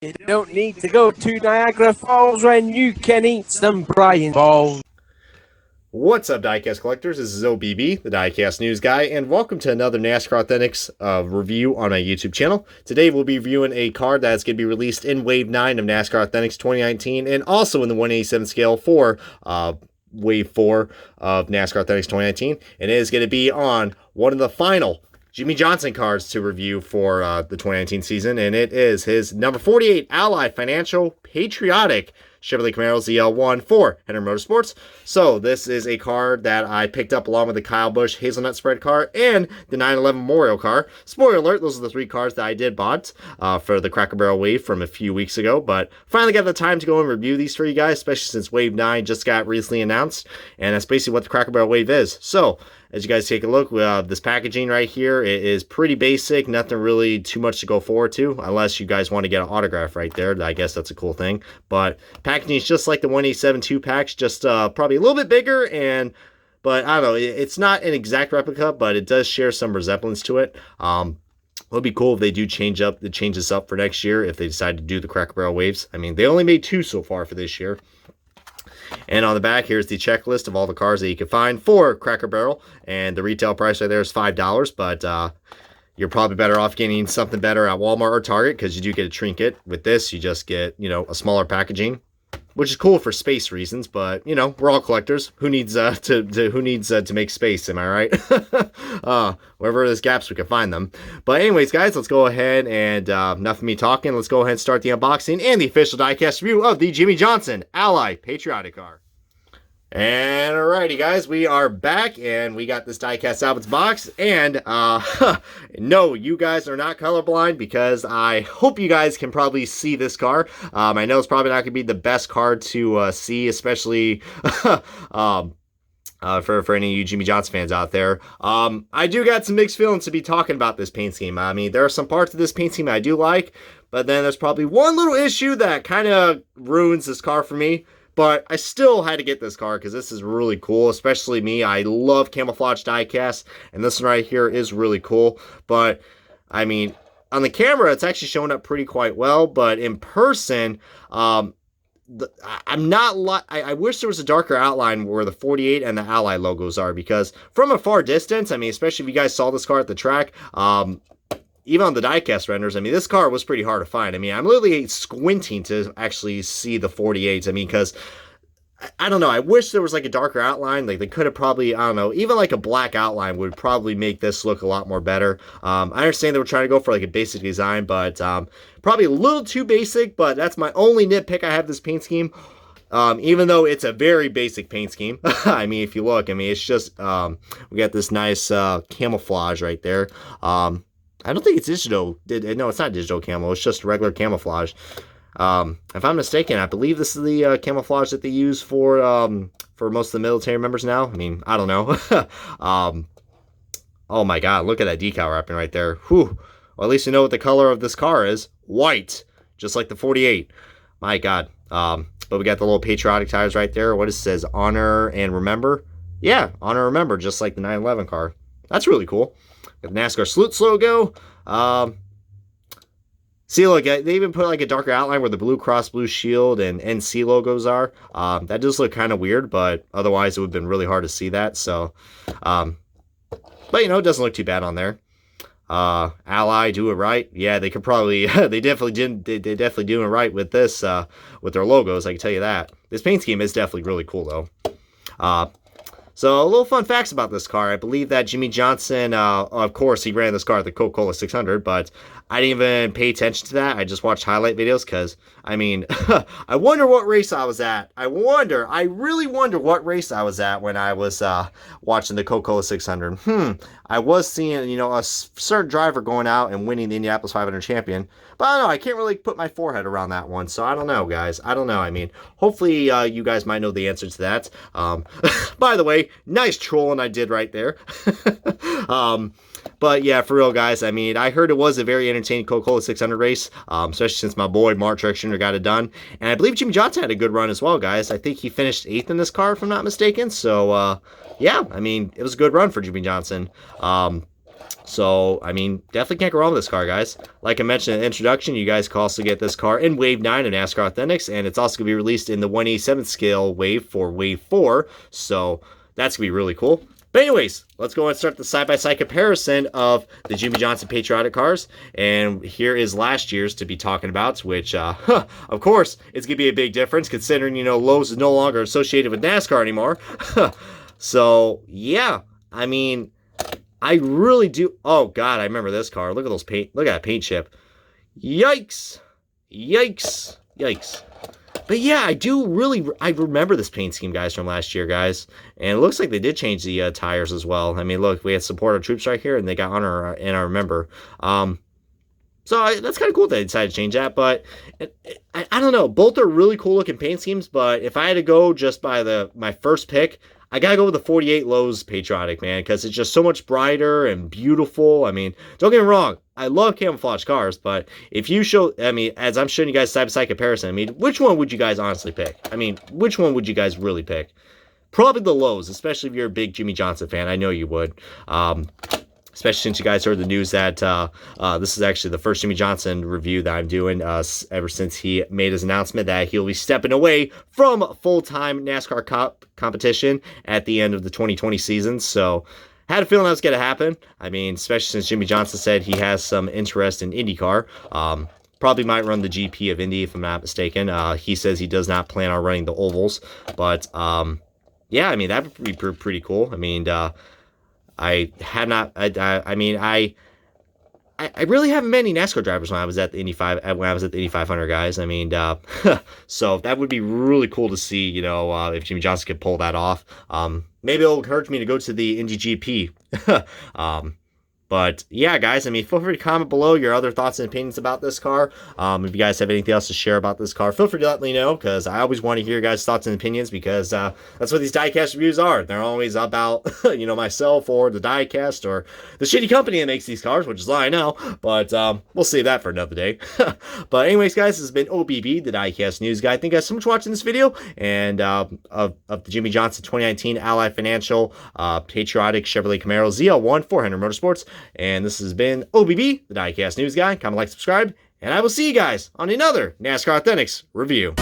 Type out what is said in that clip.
You don't need to go to Niagara Falls when you can eat some Brian balls. What's up, diecast collectors? This is OBB, the diecast news guy, and welcome to another NASCAR Authentics review on my YouTube channel. Today we'll be reviewing a card that's going to be released in Wave 9 of NASCAR Authentics 2019 and also in the 187 scale for Wave 4 of NASCAR Authentics 2019. And it is going to be on one of the final Jimmie Johnson cards to review for the 2019 season, and it is his number 48 Ally Financial Patriotic Chevrolet Camaro ZL1 for Henry Motorsports. So this is a card that I picked up along with the Kyle Busch Hazelnut Spread car and the 911 Memorial car. Spoiler alert, those are the three cards that I did bought for the Cracker Barrel Wave from a few weeks ago, but finally got the time to go and review these for you guys, especially since Wave 9 just got recently announced, and that's basically what the Cracker Barrel Wave is. So as you guys take a look, this packaging right here, it is pretty basic, nothing really too much to go forward to, unless you guys want to get an autograph right there. I guess that's a cool thing. But packaging is just like the 187 2-packs, just probably a little bit bigger, but I don't know, it's not an exact replica, but it does share some resemblance to it. It would be cool if they do change this up for next year, if they decide to do the Cracker Barrel Waves. I mean, they only made 2 so far for this year. And on the back, here's the checklist of all the cars that you can find for Cracker Barrel. And the retail price right there is $5, but you're probably better off getting something better at Walmart or Target, because you do get a trinket. With this, you just get, a smaller packaging, which is cool for space reasons, but, we're all collectors. Who needs to make space, am I right? Wherever there's gaps, we can find them. But anyways, guys, let's go ahead and, enough of me talking, let's go ahead and start the unboxing and the official diecast review of the Jimmie Johnson Ally Patriotic car. And alrighty, guys, we are back, and we got this diecast out of its box, and no, you guys are not colorblind, because I hope you guys can probably see this car. I know it's probably not going to be the best card to see, especially for any of you Jimmie Johnson fans out there. I do got some mixed feelings to be talking about this paint scheme. I mean, there are some parts of this paint scheme I do like, but then there's probably one little issue that kind of ruins this car for me. But I still had to get this car because this is really cool, especially me. I love camouflage diecast, and this one right here is really cool. But, I mean, on the camera, it's actually showing up quite well. But in person, I wish there was a darker outline where the 48 and the Ally logos are, because from a far distance, I mean, especially if you guys saw this car at the track, even on the diecast renders, I mean, this car was pretty hard to find. I mean, I'm literally squinting to actually see the 48s. I mean, because, I don't know, I wish there was like a darker outline. Like, they could have probably, I don't know, even like a black outline would probably make this look a lot more better. I understand they were trying to go for like a basic design, but probably a little too basic, but that's my only nitpick I have this paint scheme. Even though it's a very basic paint scheme. I mean, if you look, I mean, it's just, we got this nice camouflage right there. I don't think it's digital. No, it's not digital camo. It's just regular camouflage. If I'm mistaken, I believe this is the camouflage that they use for most of the military members now. I mean, I don't know. Oh my God, look at that decal wrapping right there. Whew. Well, at least you know what the color of this car is. White, just like the 48. My God. But we got the little patriotic tires right there. What it says, honor and remember. Yeah, honor and remember, just like the 911 car. That's really cool. Got the NASCAR Salutes logo. See, look, they even put like a darker outline where the Blue Cross Blue Shield and NC logos are. That does look kind of weird, but otherwise it would have been really hard to see that. So, but it doesn't look too bad on there. Ally, do it right. Yeah, they could probably, they definitely doing it right with this, with their logos. I can tell you that. This paint scheme is definitely really cool though. So, a little fun facts about this car. I believe that Jimmie Johnson, of course, he ran this car at the Coca-Cola 600, but I didn't even pay attention to that. I just watched highlight videos because, I mean, I wonder what race I was at. I really wonder what race I was at when I was watching the Coca-Cola 600. I was seeing, a certain driver going out and winning the Indianapolis 500 champion, but I don't know, I can't really put my forehead around that one, so I don't know, guys. I don't know. I mean, hopefully you guys might know the answer to that. By the way, nice trolling I did right there. But yeah, for real, guys, I mean, I heard it was a very entertaining Coca-Cola 600 race, especially since my boy Mark Truex Jr. got it done. And I believe Jimmie Johnson had a good run as well, guys. I think he finished 8th in this car, if I'm not mistaken. So, yeah, I mean, it was a good run for Jimmie Johnson. So, I mean, definitely can't go wrong with this car, guys. Like I mentioned in the introduction, you guys can also get this car in Wave 9 of NASCAR Authentics, and it's also going to be released in the 1/87th scale wave for Wave 4, so that's going to be really cool. But anyways, let's go and start the side-by-side comparison of the Jimmie Johnson Patriotic cars, and here is last year's to be talking about, which, of course, it's going to be a big difference, considering, you know, Lowe's is no longer associated with NASCAR anymore. So, yeah, I mean, I really do. Oh God, I remember this car. Look at those paint. Look at that paint chip. Yikes! Yikes! Yikes! But yeah, I remember this paint scheme, guys, from last year, guys. And it looks like they did change the tires as well. I mean, look, we had support our troops right here, and they got honor, and I remember. So that's kind of cool that they decided to change that. But I don't know. Both are really cool looking paint schemes. But if I had to go just by my first pick, I gotta go with the 48 Lowe's Patriotic, man, because it's just so much brighter and beautiful. I mean, don't get me wrong, I love camouflage cars, but if you show, I mean, as I'm showing you guys side-by-side comparison, I mean, which one would you guys honestly pick? I mean, which one would you guys really pick? Probably the Lowe's, especially if you're a big Jimmie Johnson fan. I know you would. Especially since you guys heard the news that this is actually the first Jimmie Johnson review that I'm doing ever since he made his announcement that he'll be stepping away from full-time NASCAR competition at the end of the 2020 season. So, had a feeling that was going to happen. I mean, especially since Jimmie Johnson said he has some interest in IndyCar. Probably might run the GP of Indy, if I'm not mistaken. He says he does not plan on running the ovals. But, yeah, I mean, that would be pretty cool. I mean, I really haven't met any NASCAR drivers when I was at the Indy 500, guys. I mean, so that would be really cool to see, you know, if Jimmie Johnson could pull that off. Maybe it'll encourage me to go to the Indy GP. But yeah, guys, I mean, feel free to comment below your other thoughts and opinions about this car. If you guys have anything else to share about this car, feel free to let me know, because I always want to hear your guys' thoughts and opinions, because that's what these diecast reviews are. They're always about, you know, myself or the diecast or the shitty company that makes these cars, which is all I know. But we'll save that for another day. But anyways, guys, this has been OBB, the diecast news guy. Thank you guys so much for watching this video, and of the Jimmie Johnson 2019 Ally Financial Patriotic Chevrolet Camaro ZL1 400 Motorsports. And this has been OBB, the diecast news guy. Comment, like, subscribe, and I will see you guys on another NASCAR Authentics review.